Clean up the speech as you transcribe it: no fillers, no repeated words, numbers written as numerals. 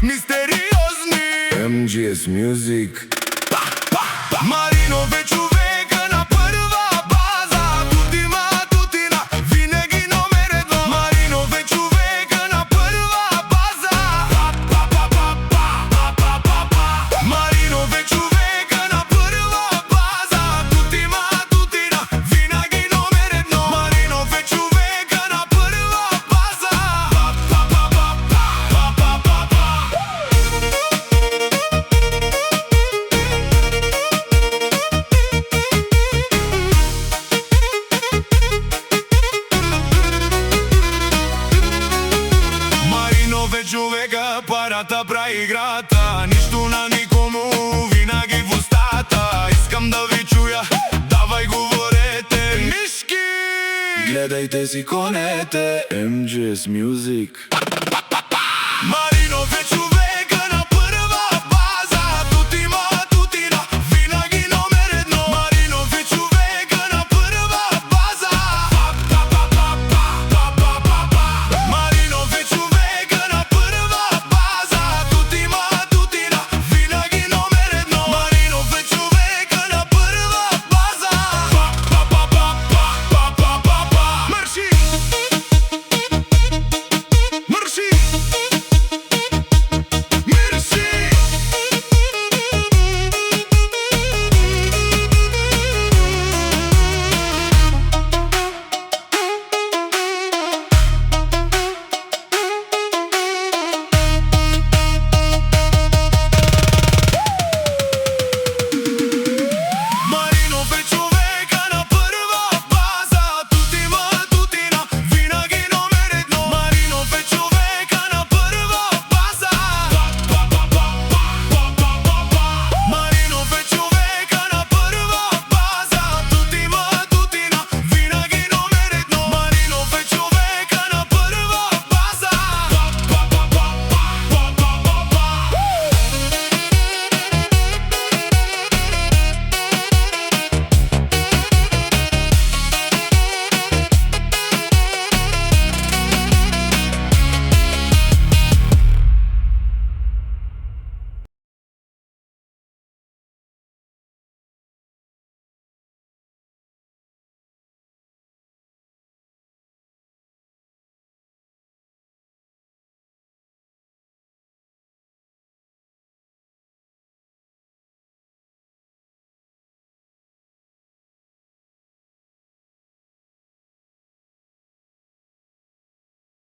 Мистериозни MGS Music. Marino veću veka na prva baza. Tutina, vinegi nomere dva. Marino veću veka na prva baza. Marino veću veka na prva baza. Tutina, vinegi nomere dva. Marino veću veka na prva baza. Veću veka парата прави играта. Ништо на никому, винаги в устата. Искам да ви чуя, давай говорете. Мишки! Гледайте си конете. MGS Music.